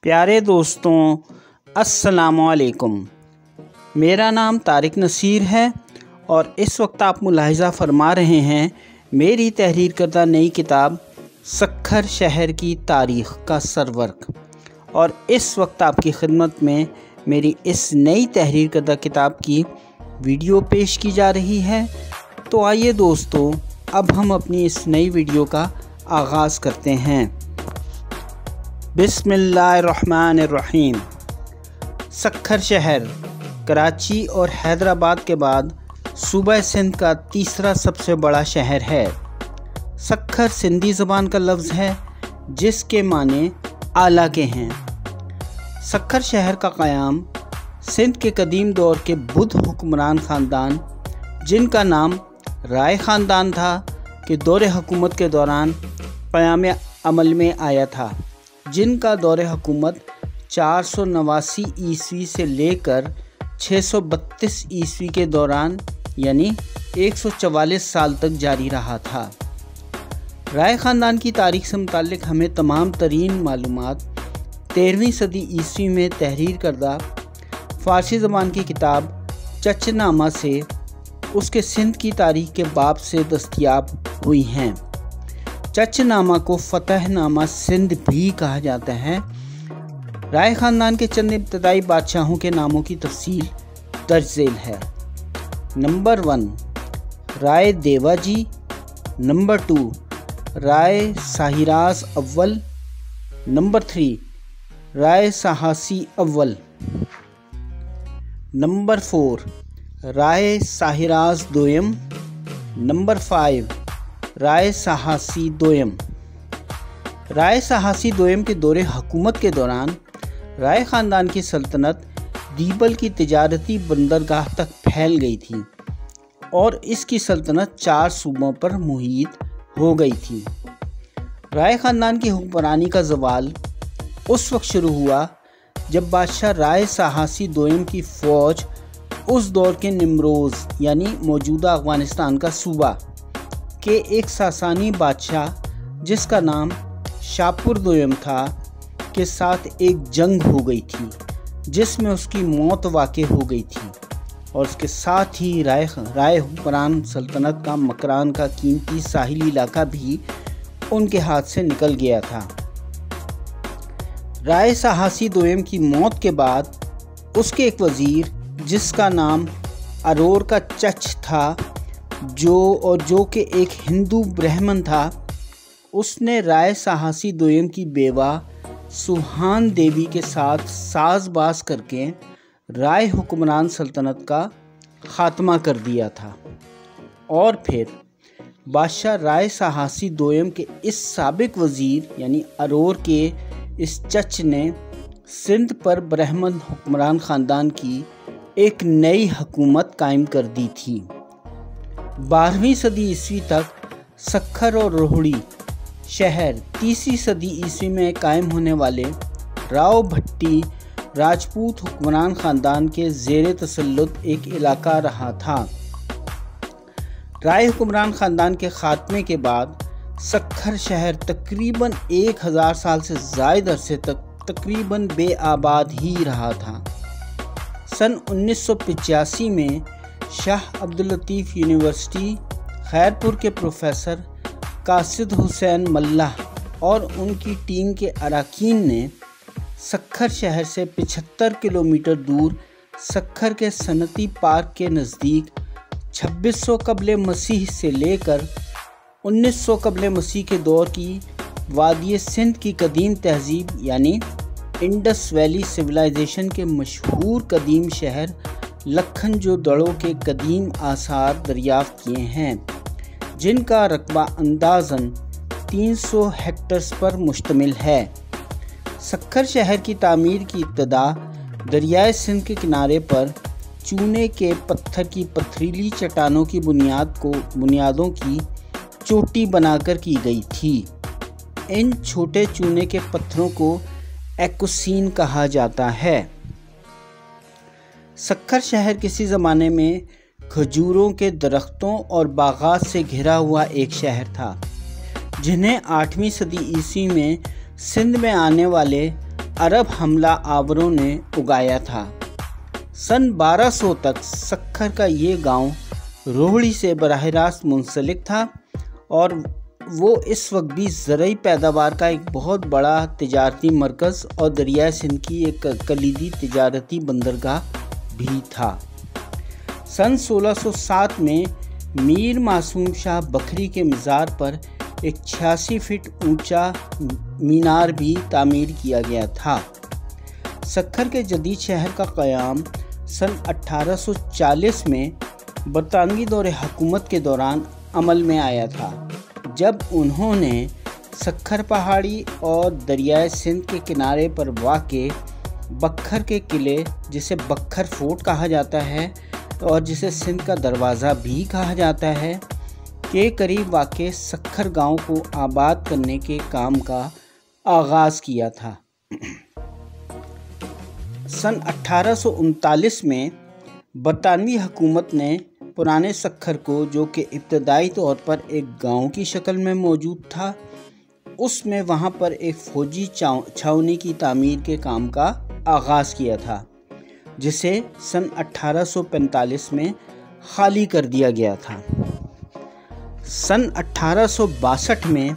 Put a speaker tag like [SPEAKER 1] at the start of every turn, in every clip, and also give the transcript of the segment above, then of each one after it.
[SPEAKER 1] پیارے دوستوں، السلام علیکم۔ میرا نام طارق نصیر ہے اور اس وقت آپ ملاحظہ فرما رہے ہیں میری تحریر کردہ نئی کتاب سکھر شہر کی تاریخ کا سرورق، اور اس وقت آپ کی خدمت میں میری اس نئی تحریر کردہ کتاب کی ویڈیو پیش کی جا رہی ہے۔ تو آئیے دوستو، اب ہم اپنی اس نئی ویڈیو کا آغاز کرتے ہیں۔ بسم اللہ الرحمن الرحیم۔ سکھر شہر کراچی اور حیدرآباد کے بعد صوبہ سندھ کا تیسرا سب سے بڑا شہر ہے۔ سکھر سندھی زبان کا لفظ ہے جس کے معنی آلہ کے ہیں۔ سکھر شہر کا قیام سندھ کے قدیم دور کے بدھ حکمران خاندان جن کا نام رائے خاندان تھا کہ دور حکومت کے دوران قیام عمل میں آیا تھا، جن کا دور حکومت 489 عیسوی سے لے کر 632 عیسوی کے دوران یعنی 144 سال تک جاری رہا تھا۔ رائے خاندان کی تاریخ سے متعلق ہمیں تمام ترین معلومات 13ویں صدی عیسوی میں تحریر کردہ فارسی زبان کی کتاب چچ نامہ سے اس کے سندھ کی تاریخ کے باب سے دستیاب ہوئی ہیں۔ چچ نامہ کو فتح نامہ سندھ بھی کہا جاتا ہے۔ رائے خاندان کے چند ابتدائی بادشاہوں کے ناموں کی تفصیل درج ذیل ہے۔ نمبر 1 رائے دیوا جی، نمبر 2 رائے ساہیراز اول، نمبر 3 رائے سہاسی اول، نمبر 4 رائے ساہیراز دویم، نمبر 5 رائے سہاسی دویم۔ رائے سہاسی دویم کے دور حکومت کے دوران رائے خاندان کی سلطنت دیبل کی تجارتی بندرگاہ تک پھیل گئی تھی اور اس کی سلطنت 4 صوبوں پر محیط ہو گئی تھی۔ رائے خاندان کی حکمرانی کا زوال اس وقت شروع ہوا جب بادشاہ رائے سہاسی دویم کی فوج اس دور کے نمروز یعنی موجودہ افغانستان کا صوبہ کے ایک ساسانی بادشاہ جس کا نام شاپور دویم تھا کے ساتھ ایک جنگ ہو گئی تھی جس میں اس کی موت واقع ہو گئی تھی، اور اس کے ساتھ ہی رائے حکمران سلطنت کا مکران کا قیمتی ساحلی علاقہ بھی ان کے ہاتھ سے نکل گیا تھا۔ رائے سہاسی دویم کی موت کے بعد اس کے ایک وزیر جس کا نام ارور کا چچ تھا جو کہ ایک ہندو برہمن تھا، اس نے رائے سہاسی دویم کی بیوہ سوہان دیوی کے ساتھ ساز باز کر کے رائے حکمران سلطنت کا خاتمہ کر دیا تھا، اور پھر بادشاہ رائے سہاسی دویم کے اس سابق وزیر یعنی ارور کے اس چچ نے سندھ پر برہمن حکمران خاندان کی ایک نئی حکومت قائم کر دی تھی۔ 12ویں صدی عیسوی تک سکھر اور روہڑی شہر 30ویں صدی عیسوی میں قائم ہونے والے راؤ بھٹی راجپوت حکمران خاندان کے زیر تسلط ایک علاقہ رہا تھا۔ رائے حکمران خاندان کے خاتمے کے بعد سکھر شہر تقریباً 1000 سال سے زائد عرصے تک تقریباً بے آباد ہی رہا تھا۔ سن 1985 میں شاہ عبداللطیف یونیورسٹی خیرپور کے پروفیسر قاصد حسین ملہ اور ان کی ٹیم کے اراکین نے سکھر شہر سے 75 کلومیٹر دور سکھر کے صنعتی پارک کے نزدیک 2600 قبل مسیح سے لے کر 1900 قبل مسیح کے دور کی وادی سندھ کی قدیم تہذیب یعنی انڈس ویلی سویلائزیشن کے مشہور قدیم شہر لکھن جو دڑوں کے قدیم آثار دریافت کیے ہیں، جن کا رقبہ اندازاً 300 ہیکٹرز پر مشتمل ہے۔ سکھر شہر کی تعمیر کی ابتدا دریائے سندھ کے کنارے پر چونے کے پتھر کی پتھریلی چٹانوں کی بنیادوں کی چوٹی بنا کر کی گئی تھی۔ ان چھوٹے چونے کے پتھروں کو ایکوسین کہا جاتا ہے۔ سکھر شہر کسی زمانے میں کھجوروں کے درختوں اور باغات سے گھرا ہوا ایک شہر تھا، جنہیں 8ویں صدی عیسوی میں سندھ میں آنے والے عرب حملہ آوروں نے اگایا تھا۔ سن 1200 تک سکھر کا یہ گاؤں روہڑی سے براہ راست منسلک تھا اور وہ اس وقت بھی زرعی پیداوار کا ایک بہت بڑا تجارتی مرکز اور دریائے سندھ کی ایک کلیدی تجارتی بندرگاہ بھی تھا۔ سن 1607 میں میر معصوم شاہ بکھری کے مزار پر ایک 86 فٹ اونچا مینار بھی تعمیر کیا گیا تھا۔ سکھر کے جدید شہر کا قیام سن 1840 میں برطانوی دور حکومت کے دوران عمل میں آیا تھا، جب انہوں نے سکھر پہاڑی اور دریائے سندھ کے کنارے پر واقع بکھر کے قلعے، جسے بکھر فورٹ کہا جاتا ہے اور جسے سندھ کا دروازہ بھی کہا جاتا ہے، کے قریب واقع سکھر گاؤں کو آباد کرنے کے کام کا آغاز کیا تھا۔ سن 1839 میں برطانوی حکومت نے پرانے سکھر کو، جو کہ ابتدائی طور پر ایک گاؤں کی شکل میں موجود تھا، اس میں وہاں پر ایک فوجی چھاؤنی کی تعمیر کے کام کا آغاز کیا تھا، جسے سن 1845 میں خالی کر دیا گیا تھا۔ سن 1862 میں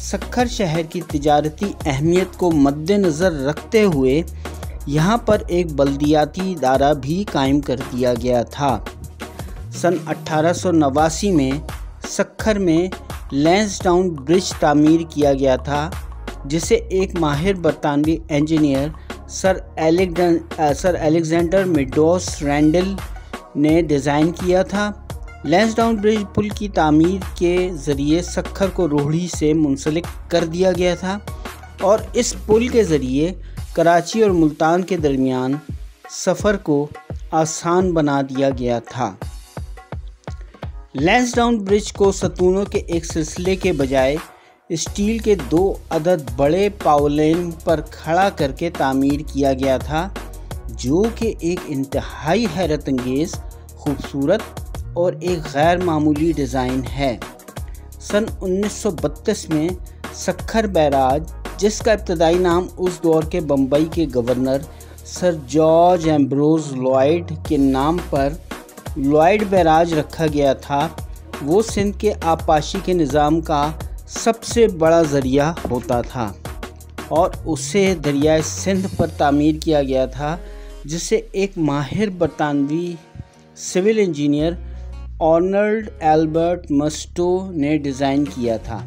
[SPEAKER 1] سکھر شہر کی تجارتی اہمیت کو مد نظر رکھتے ہوئے یہاں پر ایک بلدیاتی ادارہ بھی قائم کر دیا گیا تھا۔ سن 1889 میں سکھر میں لینسڈاؤن برج تعمیر کیا گیا تھا، جسے ایک ماہر برطانوی انجینئر سر الیگزینڈر میڈوس رینڈل نے ڈیزائن کیا تھا۔ لینسڈاؤن برج پل کی تعمیر کے ذریعے سکھر کو روہڑی سے منسلک کر دیا گیا تھا اور اس پل کے ذریعے کراچی اور ملتان کے درمیان سفر کو آسان بنا دیا گیا تھا۔ لینسڈاؤن برج کو ستونوں کے ایک سلسلے کے بجائے اسٹیل کے 2 عدد بڑے پاولین پر کھڑا کر کے تعمیر کیا گیا تھا، جو کہ ایک انتہائی حیرت انگیز، خوبصورت اور ایک غیر معمولی ڈیزائن ہے۔ سن 1932 میں سکھر بیراج، جس کا ابتدائی نام اس دور کے بمبئی کے گورنر سر جارج ایمبروز لوائڈ کے نام پر لوائڈ بیراج رکھا گیا تھا، وہ سندھ کے آبپاشی کے نظام کا سب سے بڑا ذریعہ ہوتا تھا اور اسے دریائے سندھ پر تعمیر کیا گیا تھا، جسے ایک ماہر برطانوی سول انجینئر آرنلڈ ایلبرٹ مسٹو نے ڈیزائن کیا تھا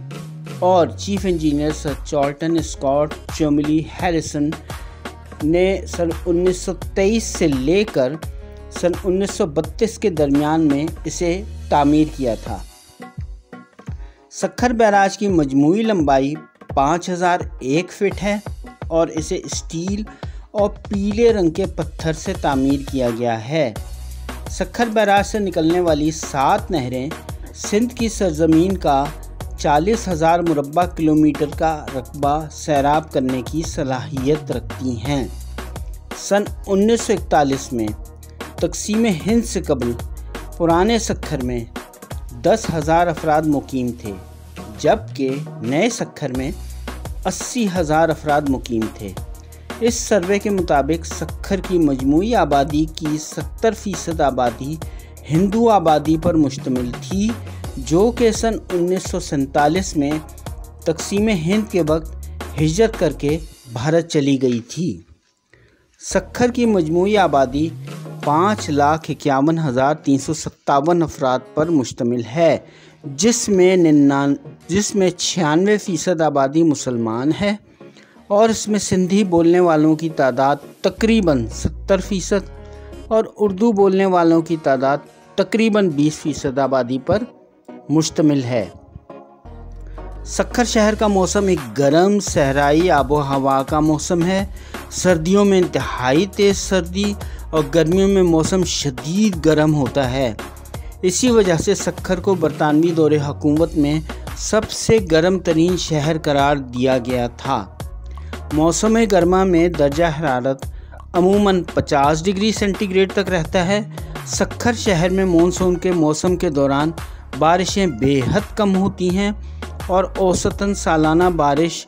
[SPEAKER 1] اور چیف انجینئر سر چارلٹن اسکاٹ چوملی ہیریسن نے سن 1923 سے لے کر سن 1932 کے درمیان میں اسے تعمیر کیا تھا۔ سکھر بیراج کی مجموعی لمبائی 5001 فٹ ہے اور اسے اسٹیل اور پیلے رنگ کے پتھر سے تعمیر کیا گیا ہے۔ سکھر بیراج سے نکلنے والی 7 نہریں سندھ کی سرزمین کا 40,000 مربع کلومیٹر کا رقبہ سیراب کرنے کی صلاحیت رکھتی ہیں۔ سن 1941 میں تقسیم ہند سے قبل پرانے سکھر میں 10,000 افراد مقیم تھے، جبکہ نئے سکھر میں 80,000 افراد مقیم تھے۔ اس سروے کے مطابق سکھر کی مجموعی آبادی کی 70% آبادی ہندو آبادی پر مشتمل تھی، جو کہ سن 1947 میں تقسیم ہند کے وقت ہجرت کر کے بھارت چلی گئی تھی۔ سکھر کی مجموعی آبادی 5,51,357 افراد پر مشتمل ہے، جس میں 96% آبادی مسلمان ہے اور اس میں سندھی بولنے والوں کی تعداد تقریباً 70% اور اردو بولنے والوں کی تعداد تقریباً 20% آبادی پر مشتمل ہے۔ سکھر شہر کا موسم ایک گرم صحرائی آب و ہوا کا موسم ہے۔ سردیوں میں انتہائی تیز سردی اور گرمیوں میں موسم شدید گرم ہوتا ہے۔ اسی وجہ سے سکھر کو برطانوی دور حکومت میں سب سے گرم ترین شہر قرار دیا گیا تھا۔ موسم گرما میں درجہ حرارت عموماً 50 ڈگری سینٹی گریڈ تک رہتا ہے۔ سکھر شہر میں مونسون کے موسم کے دوران بارشیں بے حد کم ہوتی ہیں اور اوسطاً سالانہ بارش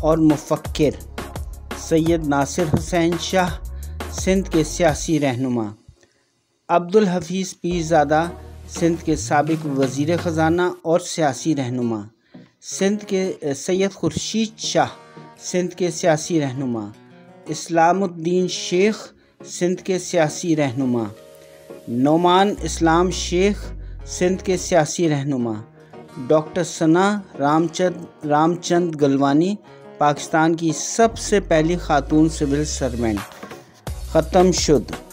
[SPEAKER 1] اور مفکر۔ سید ناصر حسین شاہ سندھ کے سیاسی رہنما۔ عبدالحفیظ پیرزادہ سندھ کے سابق وزیر خزانہ اور سیاسی رہنما۔ سندھ کے سید خورشید شاہ سندھ کے سیاسی رہنما۔ اسلام الدین شیخ سندھ کے سیاسی رہنما۔ نعمان اسلام شیخ سندھ کے سیاسی رہنما۔ ڈاکٹر ثنا رام چند گلوانی پاکستان کی سب سے پہلی خاتون سول سرونٹ۔ ختم شد۔